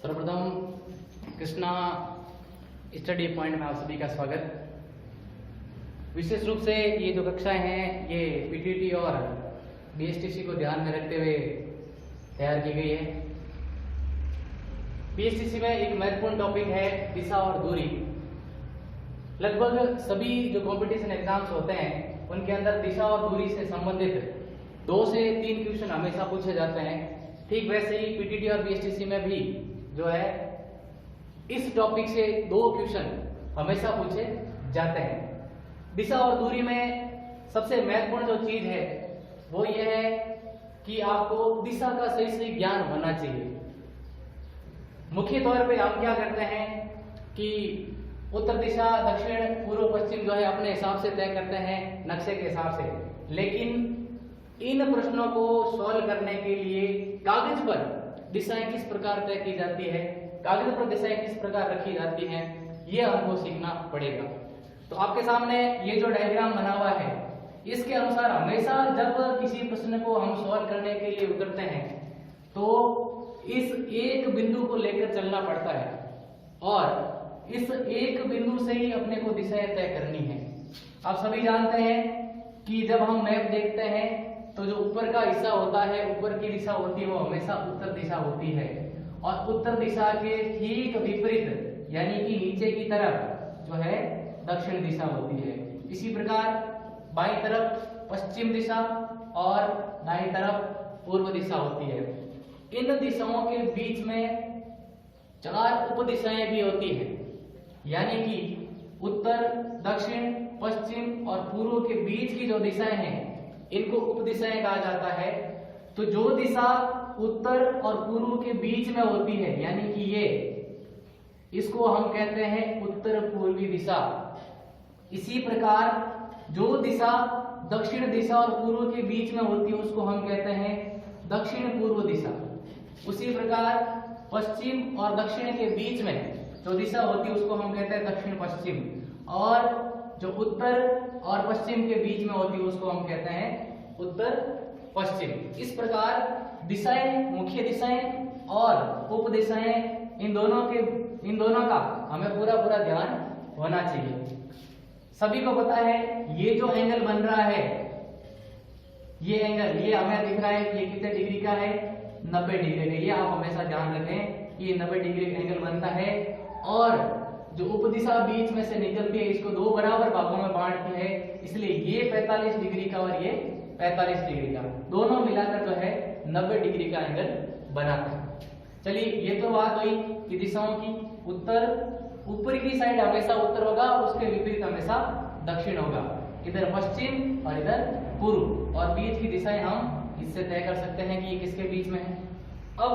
सर्वप्रथम Krishna study point में आप सभी का स्वागत। विशेष रूप से ये जो कक्षाएं हैं ये पीटीटी और बीएसटीसी को ध्यान में रखते हुए तैयार की गई है। बीएसटीसी में एक महत्वपूर्ण टॉपिक है दिशा और दूरी। लगभग सभी जो कंपटीशन एग्जाम्स होते हैं उनके अंदर दिशा और दूरी से संबंधित 2 से 3 क्वेश्चन हमेशा पूछे जाते हैं। ठीक वैसे ही पीटीटी और बीएसटीसी में भी जो है इस टॉपिक से 2 क्वेश्चन हमेशा पूछे जाते हैं। दिशा और दूरी में सबसे महत्वपूर्ण जो चीज है वो ये है कि आपको दिशा का सही ज्ञान होना चाहिए। मुख्य तौर पे हम क्या करते हैं कि उत्तर दिशा, दक्षिण, पूर्व, पश्चिम जो है अपने हिसाब से तय करते हैं नक्शे के हिसाब से, लेकिन इन प्रश्नों को सॉल्व करने के लिए कागज पर दिशाएं किस प्रकार तय की जाती है, कागज पर दिशाएं किस प्रकार रखी जाती हैं, ये हमको सीखना पड़ेगा। तो आपके सामने ये जो डायग्राम बना हुआ है इसके अनुसार हमेशा जब किसी प्रश्न को हम सॉल्व करने के लिए उतरते हैं तो इस एक बिंदु को लेकर चलना पड़ता है और इस एक बिंदु से ही अपने को दिशाएं तय करनी है। आप सभी जानते हैं कि जब हम मैप देखते हैं तो जो ऊपर का हिस्सा होता है, ऊपर की दिशा होती है वो हमेशा उत्तर दिशा होती है और उत्तर दिशा के ठीक विपरीत यानी कि नीचे की तरफ जो है दक्षिण दिशा होती है। इसी प्रकार बाईं तरफ पश्चिम दिशा और दाईं तरफ पूर्व दिशा होती है। इन दिशाओं के बीच में 4 उप दिशाएं भी होती है, यानी कि उत्तर, दक्षिण, पश्चिम और पूर्व के बीच की जो दिशाएं हैं इनको उप दिशाएं कहा जाता है। तो जो दिशा उत्तर और पूर्व के बीच में होती है यानी कि ये, इसको हम कहते हैं उत्तर पूर्वी दिशा। इसी प्रकार जो दिशा दक्षिण दिशा और पूर्व के बीच में होती है उसको हम कहते हैं दक्षिण पूर्व दिशा। उसी प्रकार पश्चिम और दक्षिण के बीच में जो दिशा होती है उसको हम कहते हैं दक्षिण पश्चिम, और जो उत्तर और पश्चिम के बीच में होती है उसको हम कहते हैं उत्तर पश्चिम। इस प्रकार दिशाएं, मुख्य दिशाएं और उप दिशाएं, इन दोनों का हमें पूरा ध्यान होना चाहिए। सभी को पता है ये जो एंगल बन रहा है, ये एंगल, ये हमें दिख रहा है कि ये कितने डिग्री का है, 90 डिग्री का। ये आप हमेशा ध्यान रखें कि ये 90 डिग्री का एंगल बनता है और जो उपदिशा बीच में से निकलती है इसको 2 बराबर भागों में बांटती है, इसलिए ये 45 डिग्री का और ये 45 डिग्री का, दोनों मिलाकर जो है 90 डिग्री का एंगल बनाता है। चलिए ये तो बात हुई कि दिशाओं की। उत्तर, ऊपर की साइड हमेशा उत्तर होगा, उसके विपरीत हमेशा दक्षिण होगा। इधर पश्चिम और इधर पूर्व, और बीच की दिशाएं हम इससे तय कर सकते हैं कि ये किसके बीच में है। अब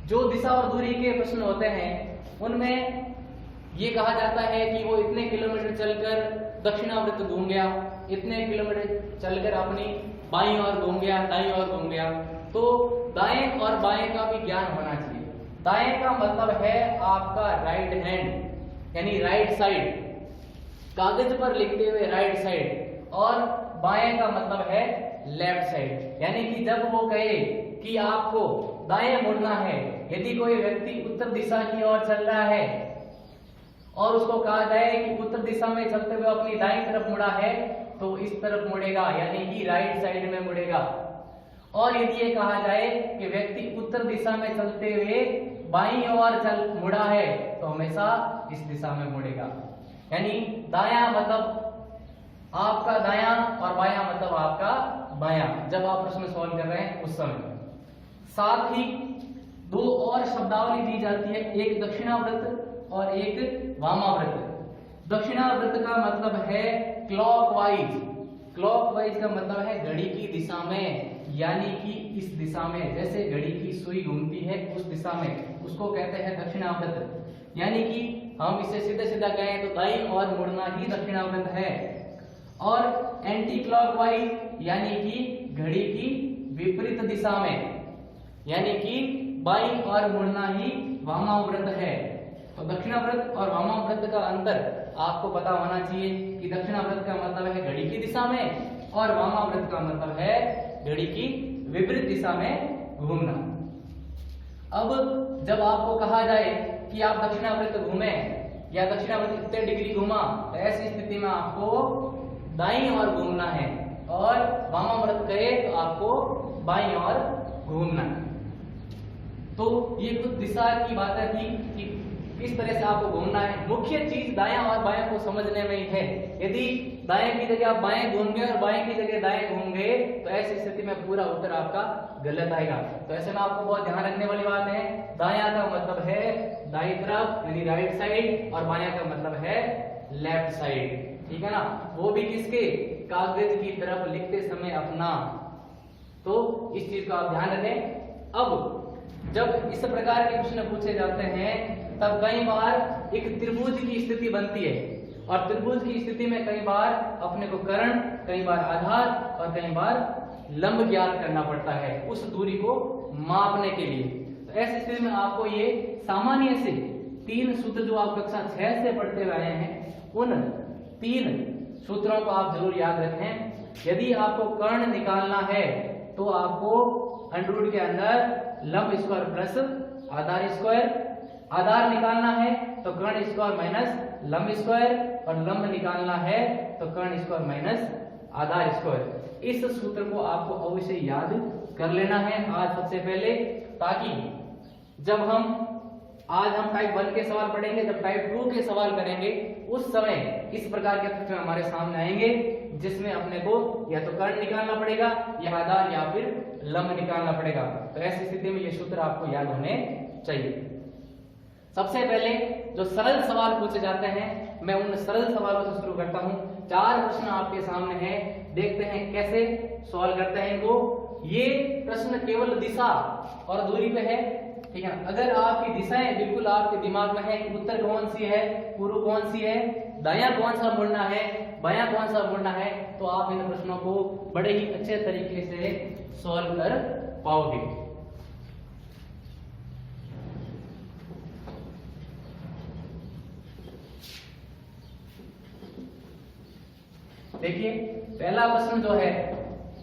जो दिशा और दूरी के प्रश्न होते हैं उनमें ये कहा जाता है कि वो इतने किलोमीटर चलकर दक्षिणावर्त घूम गया, इतने किलोमीटर चलकर अपनी बाईं ओर घूम गया, दाईं ओर घूम गया। तो दाएं और बाएं का भी ज्ञान होना चाहिए। दाएं का मतलब है आपका राइट हैंड यानी राइट साइड, कागज पर लिखते हुए राइट साइड, और बाएं का मतलब है लेफ्ट साइड, यानी कि जब वो कहे कि आपको दाएं मुड़ना है, यदि कोई व्यक्ति उत्तर दिशा की ओर चल रहा है और उसको कहा जाए कि उत्तर दिशा में चलते हुए अपनी दाईं तरफ मुड़ा है तो इस तरफ मुड़ेगा यानी कि राइट साइड में मुड़ेगा। और यदि ये कहा जाए कि व्यक्ति उत्तर दिशा में चलते हुए बाईं ओर मुड़ा है तो हमेशा इस दिशा में मुड़ेगा। यानी दायां मतलब आपका दायां और बायां मतलब आपका बायां, जब आप प्रश्न सॉल्व कर रहे हैं उस समय। साथ ही 2 और शब्दावली दी जाती है, एक दक्षिणावर्त और एक वामावर्त। दक्षिणावर्त का मतलब है क्लॉकवाइज, क्लॉकवाइज का मतलब है घड़ी की दिशा में, यानी कि इस दिशा में, जैसे घड़ी की सुई घूमती है उस दिशा में, उसको कहते हैं दक्षिणावर्त। यानी कि हम इसे सीधा कहें तो दाईं ओर मुड़ना ही दक्षिणावर्त है। और एंटी क्लॉकवाइज यानी कि घड़ी की विपरीत दिशा में, यानी कि बाईं ओर मुड़ना ही वामाव्रत है। तो दक्षिणाव्रत और वामाव्रत का अंतर आपको पता होना चाहिए कि दक्षिणाव्रत का मतलब है घड़ी की दिशा में और वामाव्रत का मतलब है घड़ी की विपरीत दिशा में घूमना। अब जब आपको कहा जाए कि आप दक्षिणावर्त घूमे या दक्षिणावर्त कितने डिग्री घूमा, तो ऐसी स्थिति में आपको दाईं ओर घूमना है, और वामावर्त कहे तो आपको बाईं ओर घूमना है। तो ये कुछ दिशा की बातें थी कि किस तरह से आपको घूमना है। मुख्य चीज दायां और बायां को समझने में ही है। यदि दाएं की जगह आप बाएं घूम गए और बाएं की जगह दाएं घूम गए तो ऐसी स्थिति में पूरा उत्तर आपका गलत आएगा। तो ऐसे में आपको बहुत ध्यान रखने वाली बात है, दायां का मतलब है दाईं तरफ यानी राइट साइड, और बायां का मतलब है लेफ्ट साइड, ठीक है ना। वो भी किसके, कागज की तरफ लिखते समय अपना। तो इस चीज को आप ध्यान रखें। अब जब इस प्रकार के प्रश्न पूछे जाते हैं तब कई बार एक त्रिभुज की स्थिति बनती है, और त्रिभुज की स्थिति में कई बार अपने को कर्ण, कई बार आधार और कई बार लंब ज्ञात करना पड़ता है उस दूरी को मापने के लिए। तो ऐसी स्थिति में आपको ये सामान्य से 3 सूत्र जो आप कक्षा 6 से पढ़ते हुए आए हैं, उन 3 सूत्रों को आप जरूर याद रखें। यदि आपको कर्ण निकालना है तो आपको अंडर के अंदर लंब स्क्वायर प्लस आधार स्क्वायर, आधार निकालना है तो कर्ण स्क्वायर माइनस लंब स्क्वायर, और लंब निकालना है तो कर्ण स्क्वायर माइनस आधार स्क्वायर। इस सूत्र को आपको अवश्य याद कर लेना है आज सबसे पहले, ताकि जब आज हम टाइप 1 के सवाल पढ़ेंगे, जब टाइप 2 के सवाल करेंगे उस समय इस प्रकार के प्रश्न हमारे सामने आएंगे जिसमें अपने को या तो कर्ण निकालना पड़ेगा या आधार या फिर लंब निकालना पड़ेगा। तो ऐसी स्थिति में ये सूत्र आपको याद होने चाहिए। सबसे पहले जो सरल सवाल पूछे जाते हैं, मैं उन सरल सवालों से शुरू करता हूं। 4 प्रश्न आपके सामने हैं, देखते हैं कैसे सॉल्व करते हैं इनको। ये प्रश्न केवल दिशा और दूरी पे है, ठीक है। अगर आपकी दिशाएं बिल्कुल आपके दिमाग में है, उत्तर कौन सी है, पूर्व कौन सी है, दायां कौन सा मुड़ना है, बायां कौन सा मुड़ना है, तो आप इन प्रश्नों को बड़े ही अच्छे तरीके से सॉल्व कर पाओगे। देखिए पहला प्रश्न जो है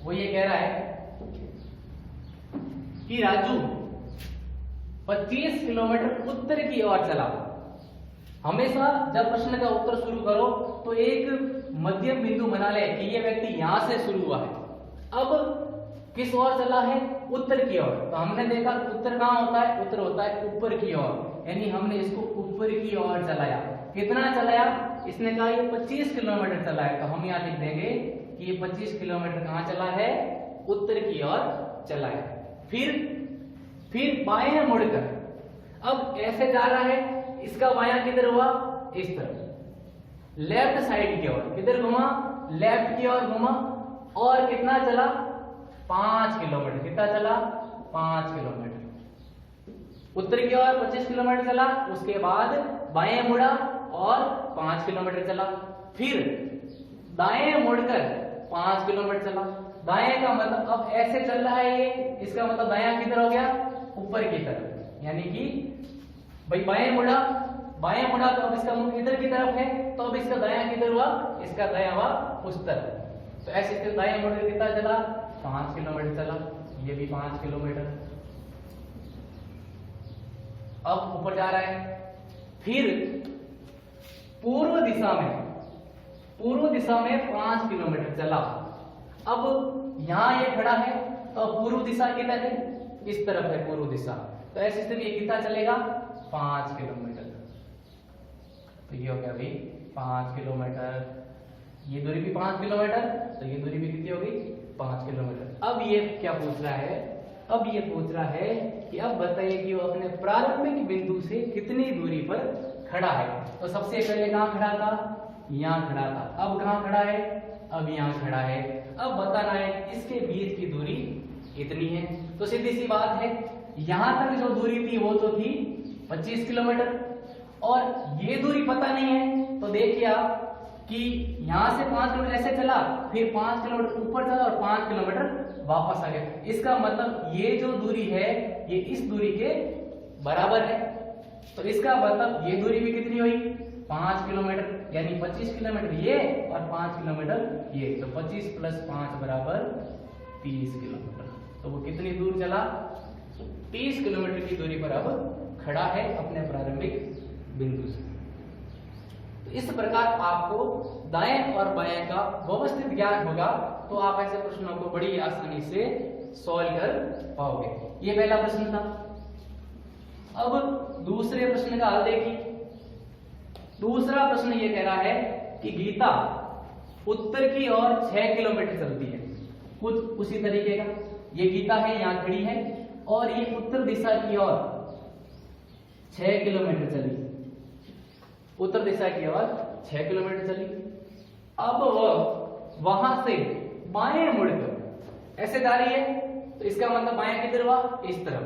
वो ये कह रहा है कि राजू 25 किलोमीटर उत्तर की ओर चला। हमेशा जब प्रश्न का उत्तर शुरू करो तो एक मध्यम बिंदु बना ले कि ये व्यक्ति यहां से शुरू हुआ है। अब किस ओर चला है, उत्तर की ओर। तो हमने देखा उत्तर कहां होता है, उत्तर होता है ऊपर की ओर, यानी हमने इसको ऊपर की ओर चलाया। कितना चलाया, इसने कहा ये 25 किलोमीटर चला है, तो हम यहाँ लिख देंगे कि ये 25 किलोमीटर कहां चला है, उत्तर की ओर चला है। फिर बाएं मुड़कर अब ऐसे जा रहा है, इसका बायां किधर हुआ, इस तरफ लेफ्ट साइड की ओर। किधर घुमा, लेफ्ट की ओर घुमा, और कितना चला, 5 किलोमीटर। कितना चला, 5 किलोमीटर। उत्तर की ओर 25 किलोमीटर चला, उसके बाद बाएं मुड़ा और 5 किलोमीटर चला। फिर दाएं मुड़कर 5 किलोमीटर चला। दाएं का मतलब अब ऐसे चल रहा है ये, इसका मतलब दायां किधर हो गया, ऊपर की तरफ। यानी कि भाई बाएं मुड़ा तो अब इसका मुख इधर की तरफ है, तो अब इसका दायां किधर हुआ, इसका दायां हुआ उस तरफ। तो ऐसे स्थिति दाएं मुड़कर कितना चला, 5 किलोमीटर चला। ये भी 5 किलोमीटर। अब ऊपर जा रहा है। फिर पूर्व दिशा में 5 किलोमीटर चला। अब यहां ये खड़ा है, तो पूर्व दिशा किधर है, इस तरफ है पूर्व दिशा। तो ऐसी स्थिति में कितना चलेगा, 5 किलोमीटर। तो ये हो गया भाई 5 किलोमीटर। ये दूरी भी 5 किलोमीटर, तो ये दूरी भी कितनी होगी, 5 किलोमीटर। अब ये क्या पूछ रहा है, अब ये पूछ रहा है कि अब बताइए कि वो अपने प्रारंभिक बिंदु से कितनी दूरी पर खड़ा है। तो सबसे पहले कहां खड़ा था, यहां खड़ा था। अब कहां खड़ा है, अब यहां खड़ा है। अब बताना है इसके बीच की दूरी इतनी है। तो सीधी सी बात है, यहां तक जो दूरी थी वो तो थी 25 किलोमीटर, और ये दूरी पता नहीं है। तो देखिए आप कि यहां से 5 किलोमीटर ऐसे चला, फिर 5 किलोमीटर ऊपर चला और 5 किलोमीटर वापस आ गया। इसका मतलब ये जो दूरी है ये इस दूरी के बराबर है। तो इसका मतलब ये दूरी भी कितनी हुई, 5 किलोमीटर, यानी 25 किलोमीटर ये और 5 किलोमीटर ये। तो 25 + 5 = 30 किलोमीटर। तो वो कितनी दूर चला, 30 किलोमीटर की दूरी पर अब खड़ा है अपने प्रारंभिक बिंदु से। तो इस प्रकार आपको दाएं और बाएं का व्यवस्थित ज्ञान होगा तो आप ऐसे प्रश्नों को बड़ी आसानी से सॉल्व कर पाओगे। ये पहला प्रश्न था। अब दूसरे प्रश्न का हल देखिए। दूसरा प्रश्न ये कह रहा है कि गीता उत्तर की ओर 6 किलोमीटर चलती है। कुछ उसी तरीके का ये गीता है, यहां खड़ी है और ये उत्तर दिशा की ओर 6 किलोमीटर चली। उत्तर दिशा की ओर 6 किलोमीटर चली। अब वह वहां से बाएं मुड़कर ऐसे जा रही है, तो इसका मतलब बाएं किधर हुआ? इस तरफ।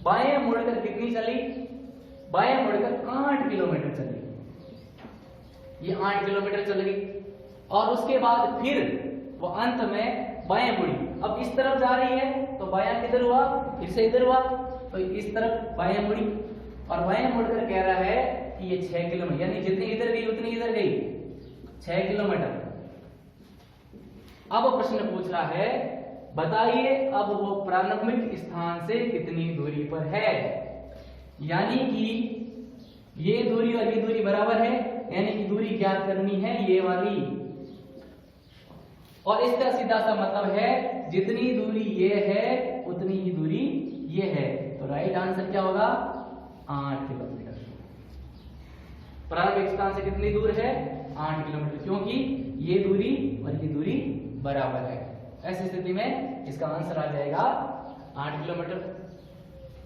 बाएं मुड़कर कितनी चली? बाएं मुड़कर 8 किलोमीटर चली। ये 8 किलोमीटर चल गई और उसके बाद फिर वो अंत में बाएं मुड़ी। अब इस तरफ जा रही है तो बायां किधर हुआ? फिर से इधर हुआ, तो इस तरफ बाएं मुड़ी और बाएं मुड़कर कह रहा है कि ये 6 किलोमीटर, यानी जितनी इधर गई उतनी इधर गई 6 किलोमीटर। अब प्रश्न पूछ रहा है बताइए अब वो प्रारंभिक स्थान से कितनी दूरी पर है। यानी कि ये दूरी और ये दूरी बराबर है, यानी कि दूरी ज्ञात करनी है ये वाली। और इसका सीधा सा मतलब है जितनी दूरी ये है उतनी ही दूरी ये है। तो राइट आंसर क्या होगा? 8 किलोमीटर। प्रारंभिक स्थान से कितनी दूर है? 8 किलोमीटर, क्योंकि ये दूरी और ये दूरी बराबर है। ऐसी स्थिति में इसका आंसर आ जाएगा 8 किलोमीटर।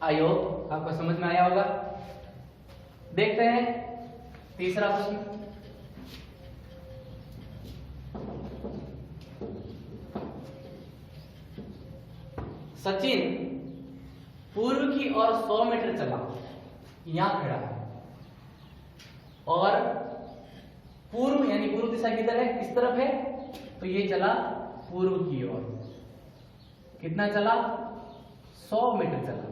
आई होप आपको समझ में आया होगा। देखते हैं तीसरा प्रश्न। सचिन पूर्व की ओर 100 मीटर चला, यहां खड़ा है और पूर्व यानी पूर्व दिशा किधर है? इस तरफ है, तो ये चला पूर्व की ओर। कितना चला? 100 मीटर चला।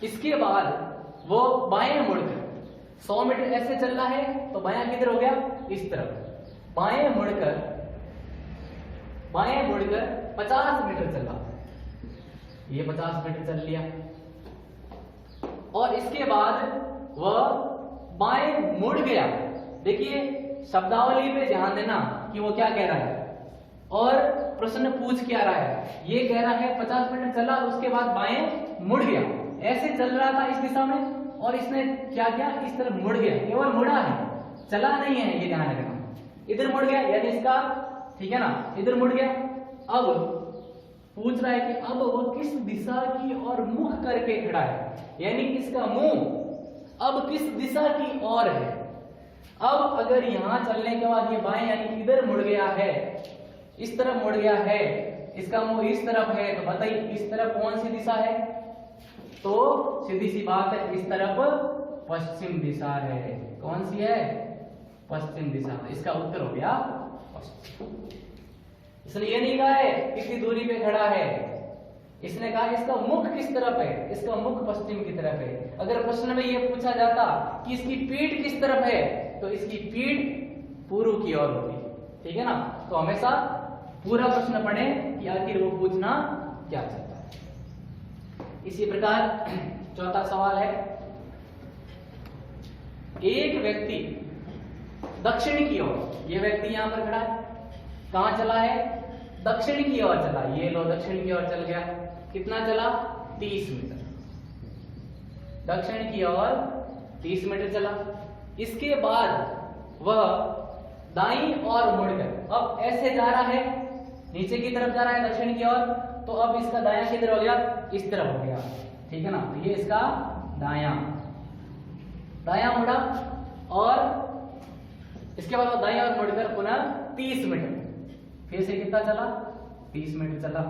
इसके बाद वो बाएं मुड़कर 100 मीटर ऐसे चल रहा है, तो बायां किधर हो गया? इस तरफ। बाएं मुड़कर 50 मीटर चला। ये 50 मीटर चल लिया और इसके बाद वह बाएं मुड़ गया। देखिए शब्दावली पे ध्यान देना कि वो क्या कह रहा है और प्रश्न पूछ क्या रहा है। ये कह रहा है 50 मीटर चला, उसके बाद बाएं मुड़ गया। ऐसे चल रहा था इस दिशा में और इसने क्या किया? इस तरफ मुड़ गया। केवल मुड़ा है, चला नहीं है, ये ध्यान रखना। इधर मुड़ गया यानी इसका, ठीक है ना, इधर मुड़ गया। अब पूछ रहा है कि अब वो किस दिशा की ओर मुख करके खड़ा है, यानी इसका मुंह अब किस दिशा की ओर है। अब अगर यहां चलने के बाद ये बाएं यानी इधर मुड़ गया है, इस तरफ मुड़ गया है, इसका मुंह इस तरफ है, तो बताइए इस तरफ कौन सी दिशा है? तो सीधी सी बात है, इस तरफ पश्चिम दिशा है। कौन सी है? पश्चिम दिशा। इसका उत्तर हो गया पश्चिम। इसने ये नहीं कहा है कितनी दूरी पे खड़ा है, इसने कहा इसका मुख किस तरफ है। इसका मुख पश्चिम की तरफ है। अगर प्रश्न में ये पूछा जाता कि इसकी पीठ किस तरफ है, तो इसकी पीठ पूर्व की ओर होती, ठीक है ना। तो हमेशा पूरा प्रश्न पढ़ें कि आखिर वो पूछना क्या चाहता है। इसी प्रकार चौथा सवाल है, एक व्यक्ति दक्षिण की ओर, ये व्यक्ति यहां पर खड़ा है, कहां चला है? दक्षिण की ओर चला। ये लो दक्षिण की ओर चल गया। कितना चला? 30 मीटर। दक्षिण की ओर 30 मीटर चला। इसके बाद वह दाईं ओर मुड़कर अब ऐसे जा रहा है, नीचे की तरफ जा रहा है दक्षिण की ओर, तो अब इसका दायां किधर हो गया? इस तरफ हो गया, ठीक है ना। तो ये इसका दायां मुड़ा और इसके बाद दाईं ओर मुड़कर पुनः 30 मीटर, फिर से कितना चला? 30 मीटर चला।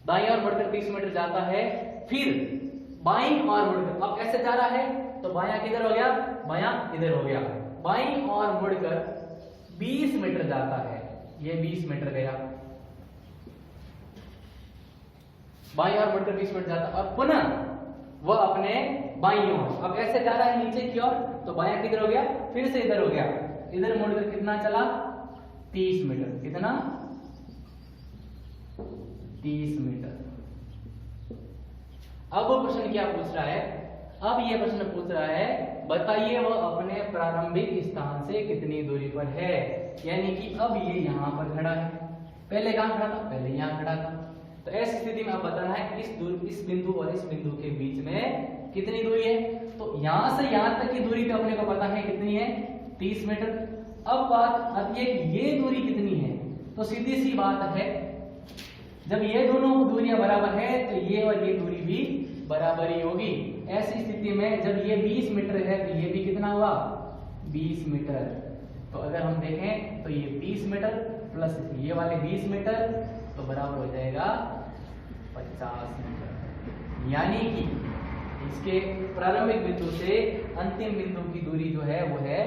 दाईं ओर मुड़कर 30 मीटर जाता है, फिर बाईं ओर मुड़कर अब ऐसे जा रहा है, तो बायां किधर हो गया? बायां इधर हो गया। बाईं ओर मुड़कर 20 मीटर जाता है, ये 20 मीटर गया। बाईं ओर मुड़कर 20 मीटर जाता और पुनः वह अपने बाईं ओर अब ऐसे जा रहा है नीचे की ओर, तो बायां किधर हो गया? फिर से इधर हो गया। इधर मुड़कर कितना चला? 30 मीटर। कितना? 30 मीटर। अब प्रश्न क्या पूछ रहा है? अब ये प्रश्न पूछ रहा है बताइए वह अपने प्रारंभिक स्थान से कितनी दूरी पर है। यानी कि अब ये यहाँ पर खड़ा है, पहले कहाँ खड़ा था? पहले यहाँ खड़ा था। तो ऐसी स्थिति में अब बताना है इस बिंदु और इस बिंदु के बीच में कितनी दूरी है। तो यहाँ से यहाँ तक की दूरी तो अपने को पता है कितनी है, 30 मीटर। अब बात आती है कि ये दूरी कितनी है। तो सीधी सी बात है, जब ये दोनों दूरियां बराबर है तो ये और ये दूरी भी बराबर ही होगी। ऐसी स्थिति में जब ये 20 मीटर है तो ये भी कितना हुआ, 20 मीटर। तो अगर हम देखें तो ये 20 मीटर प्लस ये वाले 20 मीटर तो बराबर हो जाएगा 50 मीटर। यानी कि इसके प्रारंभिक बिंदु से अंतिम बिंदु की दूरी जो है वो है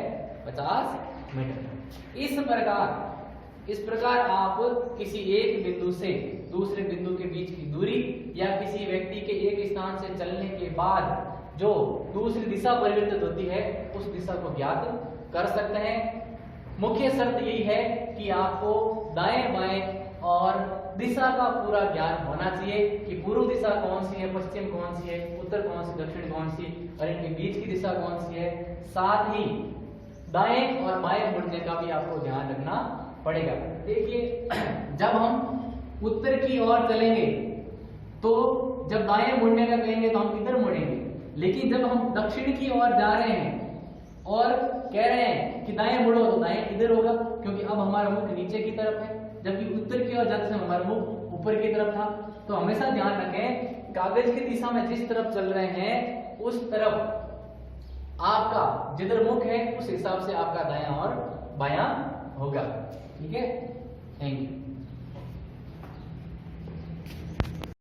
50 मीटर। इस प्रकार आप किसी एक बिंदु से दूसरे बिंदु के बीच की दूरी या किसी व्यक्ति के एक स्थान से चलने के बाद जो दूसरी दिशा परिवर्तित होती है उस दिशा को ज्ञात कर सकते हैं। मुख्य शर्त यही है कि आपको दाएं बाएं और दिशा का पूरा ज्ञान होना चाहिए कि पूर्व दिशा कौन सी है, पश्चिम कौन सी है, उत्तर कौन सी, दक्षिण कौन सी और इनके बीच की दिशा कौन सी है। साथ ही दाएं और बाएं मुड़ने का भी आपको ध्यान रखना पड़ेगा। देखिए जब हम उत्तर की ओर चलेंगे तो जब दाएं मुड़ने का कहेंगे तो हम किधर मुड़ेंगे, लेकिन जब हम दक्षिण की ओर जा रहे हैं और कह रहे हैं कि दाएं मुड़ो तो दाएं किधर होगा, क्योंकि अब हमारा मुख नीचे की तरफ है, जबकि उत्तर की ओर जाते समय हमारा मुख ऊपर की तरफ था। तो हमेशा ध्यान रखें कागज की दिशा में जिस तरफ चल रहे हैं उस तरफ आपका जिधर मुख है उस हिसाब से आपका दायां और बायां होगा। ठीक है, थैंक यू।